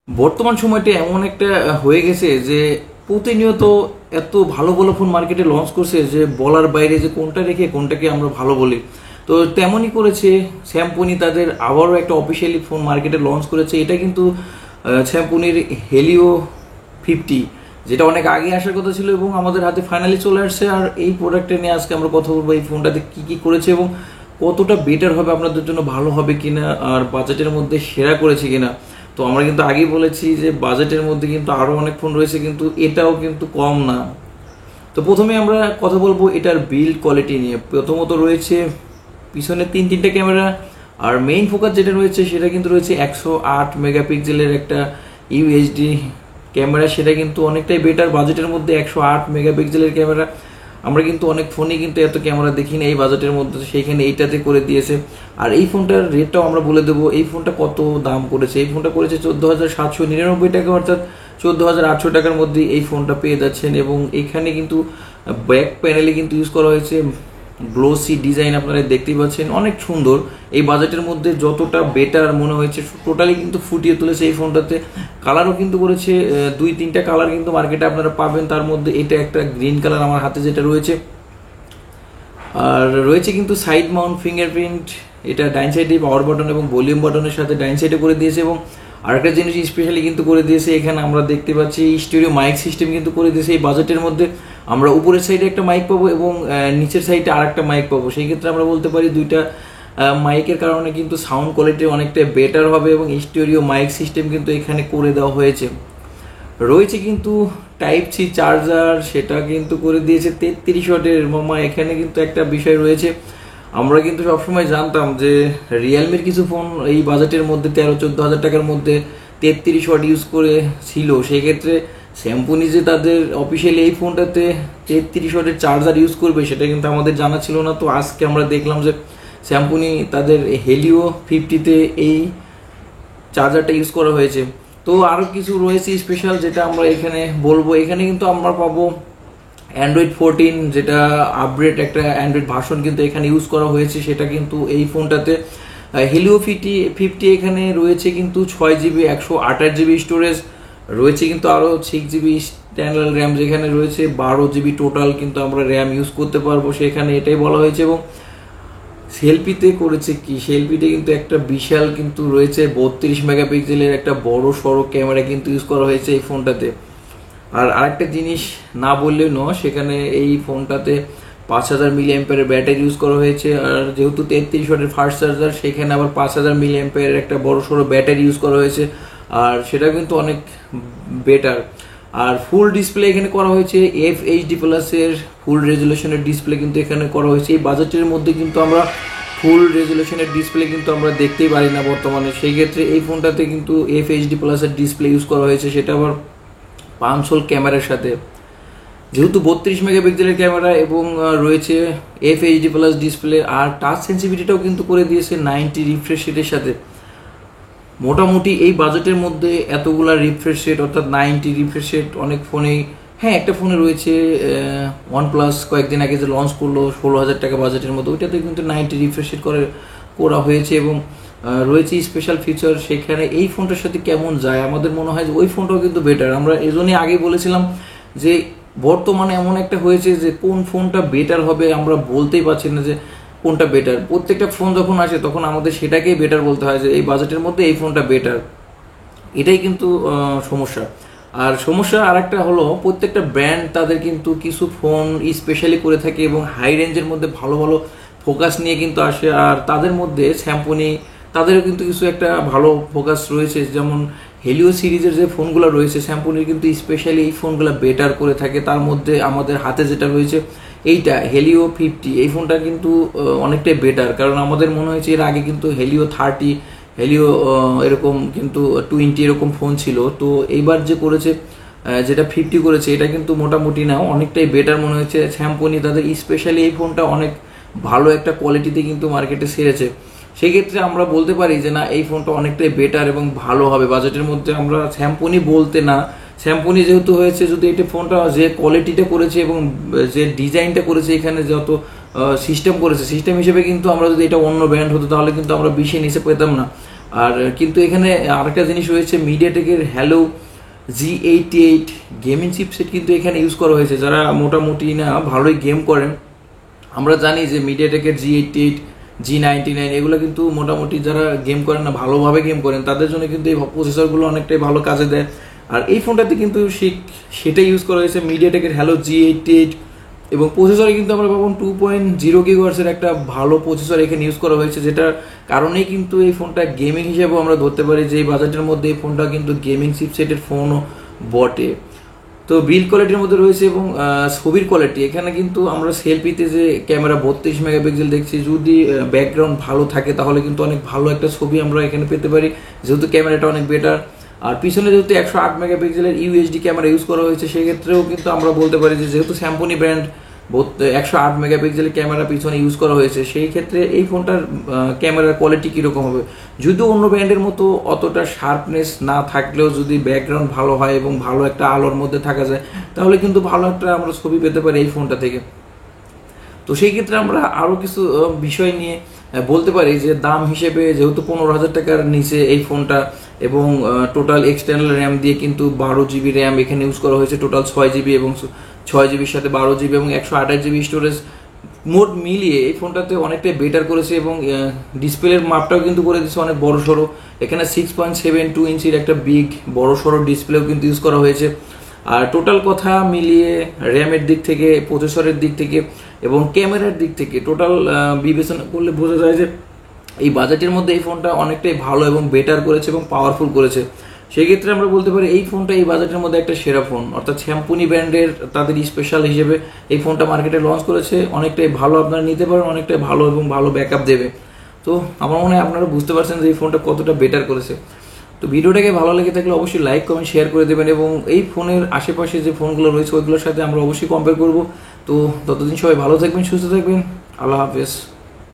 বর্তমান সময়টা এমন একটা হয়ে গেছে যে প্রতিনিয়ত এত ভালো ভালো ফোন মার্কেটে লঞ্চ করছে যে বলার বাইরে যে কোনটা রেখে কোনটাকে আমরা ভালো বলি। তো তেমনই করেছে স্যামসং, তাদের আবারও একটা অফিসিয়ালি ফোন মার্কেটে লঞ্চ করেছে। এটা কিন্তু স্যামসংয়ের হেলিও 50, যেটা অনেক আগে আসার কথা ছিল এবং আমাদের হাতে ফাইনালি চলে আসছে। আর এই প্রোডাক্টটা নিয়ে আজকে আমরা কথা বলবো, এই ফোনটাতে কি কি করেছে এবং কতটা বেটার হবে, আপনাদের জন্য ভালো হবে কিনা, আর বাজেটের মধ্যে সেরা করেছে কিনা। তো আমরা কিন্তু আগেই বলেছি যে বাজেটের মধ্যে কিন্তু আরও অনেক ফোন রয়েছে, কিন্তু এটাও কিন্তু কম না। তো প্রথমে আমরা কথা বলবো এটার বিল্ড কোয়ালিটি নিয়ে। প্রথমত রয়েছে পিছনে তিনটা ক্যামেরা, আর মেইন ফোকাস যেটা রয়েছে সেটা কিন্তু রয়েছে 108 মেগাপিক্সেলের একটা ইউএইচডি ক্যামেরা। সেটা কিন্তু অনেকটাই বেটার বাজেটের মধ্যে। 108 মেগাপিক্সেলের ক্যামেরা আমরা কিন্তু অনেক ফোনে কিন্তু এত ক্যামেরা দেখি না এই বাজেটের মধ্যে, সেইখানে এইটাতে করে দিয়েছে। আর এই ফোনটার রেটটাও আমরা বলে দেবো, এই ফোনটা কত দাম করেছে। এই ফোনটা করেছে 14,799 টাকা, অর্থাৎ 14,800 টাকার মধ্যে এই ফোনটা পেয়ে যাচ্ছেন। এবং এখানে কিন্তু ব্যাক প্যানেলে কিন্তু ইউজ করা হয়েছে গ্লোসি ডিজাইন, আপনারা দেখতেই পাচ্ছেন, অনেক সুন্দর। এই বাজেটের মধ্যে যতটা বেটার মনে হয়েছে টোটালি কিন্তু ফুটিয়ে তুলেছে এই ফোনটাতে। কালারও কিন্তু করেছে 2-3টা কালার কিন্তু মার্কেটে আপনারা পাবেন, তার মধ্যে এটা একটা গ্রিন কালার আমার হাতে যেটা রয়েছে। আর রয়েছে কিন্তু সাইড মাউন্ট ফিঙ্গারপ্রিন্ট, এটা ডাইন সাইডে পাওয়ার বাটন এবং ভলিউম বাটনের সাথে ডাইন সাইডে করে দিয়েছে। এবং আরেকটা জিনিস স্পেশালি কিন্তু করে দিয়েছে, এখানে আমরা দেখতে পাচ্ছি স্টিরিও মাইক সিস্টেম কিন্তু করে দিয়েছে। এই বাজেটের মধ্যে আমরা উপরের সাইডে একটা মাইক পাবো এবং নিচের সাইডে আরেকটা মাইক পাবো। সেই ক্ষেত্রে আমরা বলতে পারি দুইটা মাইকের কারণে কিন্তু সাউন্ড কোয়ালিটি অনেকটা বেটার হবে এবং স্টিরিও মাইক সিস্টেম কিন্তু এখানে করে দেওয়া হয়েছে। রয়েছে কিন্তু টাইপ সি চার্জার, সেটা কিন্তু করে দিয়েছে 33 ওয়াটের। মামা এখানে কিন্তু একটা বিষয় রয়েছে, আমরা কিন্তু সবসময় জানতাম যে রিয়েলমির কিছু ফোন এই বাজেটের মধ্যে 13-14 হাজার টাকার মধ্যে 33 ওয়াট ইউজ করে ছিল। সেক্ষেত্রে স্যামসং যে তাদের অফিসিয়ালি এই ফোনটাতে 33 ওয়াটের চার্জার ইউজ করবে সেটা কিন্তু আমাদের জানা ছিল না। তো আজকে আমরা দেখলাম যে স্যামসং তাদের হেলিও 50-তে এই চার্জারটা ইউজ করা হয়েছে। তো আরও কিছু রয়েছে স্পেশাল যেটা আমরা এখানে বলবো। এখানে কিন্তু আমরা পাবো অ্যান্ড্রয়েড 14, যেটা আপগ্রেড একটা অ্যান্ড্রয়েড ভার্সন কিন্তু এখানে ইউজ করা হয়েছে। সেটা কিন্তু এই ফোনটাতে হেলিও 50 এখানে রয়েছে কিন্তু 6GB 128GB স্টোরেজ রয়েছে, কিন্তু আরও 6GB স্ট্যান্ডার্ড র্যাম, যেখানে রয়েছে 12GB টোটাল কিন্তু আমরা র্যাম ইউজ করতে পারবো, সেখানে এটাই বলা হয়েছে। এবং সেলফিতে করেছে কি, সেলফিতে কিন্তু একটা বিশাল কিন্তু রয়েছে 32 মেগাপিক্সেলের একটা বড় সড়ো ক্যামেরা কিন্তু ইউজ করা হয়েছে এই ফোনটাতে। আর আরেকটা জিনিস না বললেও নয়, সেখানে এই ফোনটাতে 5000 মিলিঅ্যাম্পিয়ারের ব্যাটারি ইউজ করা হয়েছে। আর যেহেতু 33 ওয়াটের ফাস্ট চার্জার, সেখানে আবার 5000 মিলিঅ্যাম্পিয়ারের একটা বড় সড়ো ব্যাটারি ইউজ করা হয়েছে, আর সেটা কিন্তু অনেক বেটার। আর ফুল ডিসপ্লে এখানে করা হয়েছে FHD প্লাসের ফুল রেজুলেশনের ডিসপ্লে কিন্তু এখানে করা হয়েছে। এই বাজেটের মধ্যে কিন্তু আমরা ফুল রেজুলেশনের ডিসপ্লে কিন্তু আমরা দেখতেই পারি না বর্তমানে। সেই ক্ষেত্রে এই ফোনটাতে কিন্তু FHD প্লাসের ডিসপ্লে ইউজ করা হয়েছে, সেটা আবার পাঁচশোল ক্যামেরার সাথে। যেহেতু 32 মেগাপিক্সেলের ক্যামেরা এবং রয়েছে FHD প্লাস ডিসপ্লে, আর টাচ সেন্সিভিটিটাও কিন্তু করে দিয়েছে 90 রিফ্রেশ রেটের সাথে। মোটামুটি এই বাজেটের মধ্যে এতগুলা রিফ্রেশ রেট, অর্থাৎ 90 রিফ্রেশ রেট অনেক ফোনেই, হ্যাঁ একটা ফোনে রয়েছে OnePlus কয়েকদিন আগে যে লঞ্চ করলো 16,000 টাকা বাজেটের মধ্যে, ওইটাতে কিন্তু 90 রিফ্রেশ রেট করা হয়েছে। এবং রয়েছে স্পেশাল ফিচার, সেখানে এই ফোনটার সাথে কেমন যায় আমাদের মনে হয় যে ওই ফোনটাও কিন্তু বেটার। আমরা এজন্যই আগে বলেছিলাম যে বর্তমানে এমন একটা হয়েছে যে কোন ফোনটা বেটার হবে আমরা বলতেই পারছি না যে কোনটা বেটার। প্রত্যেকটা ফোন যখন আসে তখন আমাদের সেটাকেই বেটার বলতে হয় যে এই বাজেটের মধ্যে এই ফোনটা বেটার। এটাই কিন্তু সমস্যা। আর সমস্যা আরেকটা হলো, প্রত্যেকটা ব্র্যান্ড তাদের কিন্তু কিছু ফোন স্পেশালি করে থাকে এবং হাই রেঞ্জের মধ্যে ভালো ভালো ফোকাস নিয়ে কিন্তু আসে। আর তাদের মধ্যে স্যামসং, তাদেরও কিন্তু কিছু একটা ভালো ফোকাস রয়েছে, যেমন হেলিও সিরিজের যে ফোনগুলো রয়েছে স্যামসংয়ের কিন্তু স্পেশালি এই ফোনগুলো বেটার করে থাকে। তার মধ্যে আমাদের হাতে যেটা রয়েছে এইটা হেলিও 50, এই ফোনটা কিন্তু অনেকটাই বেটার, কারণ আমাদের মনে হয়েছে এর আগে কিন্তু হেলিও 30, হেলিও এরকম কিন্তু 20 এরকম ফোন ছিল। তো এইবার যে করেছে যেটা 50 করেছে, এটা কিন্তু মোটামুটি না অনেকটাই বেটার মনে হয়েছে। স্যামসং তাদের স্পেশালি এই ফোনটা অনেক ভালো একটা কোয়ালিটিতে কিন্তু মার্কেটে সেরেছে। সেই ক্ষেত্রে আমরা বলতে পারি যে না, এই ফোনটা অনেকটাই বেটার এবং ভালো হবে বাজেটের মধ্যে। আমরা স্যামসংই বলতে না, স্যামসংই যেহেতু হয়েছে, যদি এটা ফোনটা যে কোয়ালিটিটা করেছে এবং যে ডিজাইনটা করেছে, এখানে যত সিস্টেম করেছে, সিস্টেম হিসেবে কিন্তু আমরা যদি এটা অন্য ব্র্যান্ড হতো তাহলে কিন্তু আমরা 20 নিচে পেতাম না। আর কিন্তু এখানে আরেকটা জিনিস রয়েছে, মিডিয়াটেকের হ্যালো G88 গেমিং চিপসেট কিন্তু এখানে ইউজ করা হয়েছে। যারা মোটামুটি না ভালোই গেম করেন, আমরা জানি যে মিডিয়াটেকের G88 G99 এগুলো কিন্তু মোটামুটি যারা গেম করেন না, ভালোভাবে গেম করেন, তাদের জন্য কিন্তু এই প্রসেসরগুলো অনেকটাই ভালো কাজে দেয়। আর এই ফোনটাতে কিন্তু সেটাই ইউজ করা হয়েছে, মিডিয়াটেকের হ্যালো G88, এবং প্রসেসরে কিন্তু আমরা পাবো 2.0 GHz একটা ভালো প্রসেসর এখানে ইউজ করা হয়েছে, যেটার কারণেই কিন্তু এই ফোনটা গেমিং হিসেবেও আমরা ধরতে পারি যে এই বাজেটের মধ্যে এই ফোনটা কিন্তু গেমিং চিপসেটের ফোনও বটে। তো বিল্ড কোয়ালিটির মধ্যে রয়েছে এবং ছবির কোয়ালিটি, এখানে কিন্তু আমরা সেলফিতে যে ক্যামেরা 32 মেগাপিক্সেল দেখছি, যদি ব্যাকগ্রাউন্ড ভালো থাকে তাহলে কিন্তু অনেক ভালো একটা ছবি আমরা এখানে পেতে পারি, যেহেতু ক্যামেরাটা অনেক বেটার। আর পিছনে যেহেতু 108 মেগাপিক্সেলের ইউএসডি ক্যামেরা ইউজ করা হয়েছে, সেক্ষেত্রেও কিন্তু আমরা বলতে পারি যে যেহেতু স্যামসং ব্র্যান্ড 108 মেগাপিক্সেলের ক্যামেরা পিছনে ইউজ করা হয়েছে, সেই ক্ষেত্রে এই ফোনটার ক্যামেরার কোয়ালিটি কীরকম হবে, যদিও অন্য ব্র্যান্ডের মতো অতটা শার্পনেস না থাকলেও যদি ব্যাকগ্রাউন্ড ভালো হয় এবং ভালো একটা আলোর মধ্যে থাকা যায়, তাহলে কিন্তু ভালো একটা আমরা ছবি পেতে পারি এই ফোনটা থেকে। তো সেই ক্ষেত্রে আমরা আরও কিছু বিষয় নিয়ে বলতে পারি যে দাম হিসেবে যেহেতু 15,000 টাকার নিচে এই ফোনটা, এবং টোটাল এক্সটার্নাল র্যাম দিয়ে কিন্তু 12 GB র্যাম এখানে ইউজ করা হয়েছে, টোটাল 6 GB, এবং 6 GBর সাথে 12 GB এবং 128 GB স্টোরেজ, মোট মিলিয়ে এই ফোনটাতে অনেকটাই বেটার করেছে। এবং ডিসপ্লের মাপটাও কিন্তু করে দিচ্ছে অনেক বড় সড়ো, এখানে 6.72 ইঞ্চির একটা বিগ বড় সড়ো ডিসপ্লেও কিন্তু ইউজ করা হয়েছে। আর টোটাল কথা মিলিয়ে র্যামের দিক থেকে, প্রসেসরের দিক থেকে এবং ক্যামেরার দিক থেকে টোটাল বিবেচনা করলে বোঝা যায় যে এই বাজেটের মধ্যে এই ফোনটা অনেকটাই ভালো এবং বেটার করেছে এবং পাওয়ারফুল করেছে। সেই ক্ষেত্রে আমরা বলতে পারি এই ফোনটা এই বাজেটের মধ্যে একটা সেরা ফোন, অর্থাৎ স্যামসং ব্র্যান্ডের তাদের স্পেশাল হিসেবে এই ফোনটা মার্কেটে লঞ্চ করেছে, অনেকটাই ভালো আপনারা নিতে পারেন, অনেকটাই ভালো এবং ভালো ব্যাকআপ দেবে। তো আমার মনে হয় আপনারা বুঝতে পারছেন যে এই ফোনটা কতটা বেটার করেছে। তো ভিডিওটাকে ভালো লেগে থাকলে অবশ্যই লাইক কমেন্ট শেয়ার করে দেবেন, এবং এই ফোনের আশেপাশে যে ফোনগুলো রয়েছে ওইগুলোর সাথে আমরা অবশ্যই কম্পেয়ার করব। তো ততদিন সবাই ভালো থাকবেন, সুস্থ থাকবেন, আল্লাহ হাফেজ।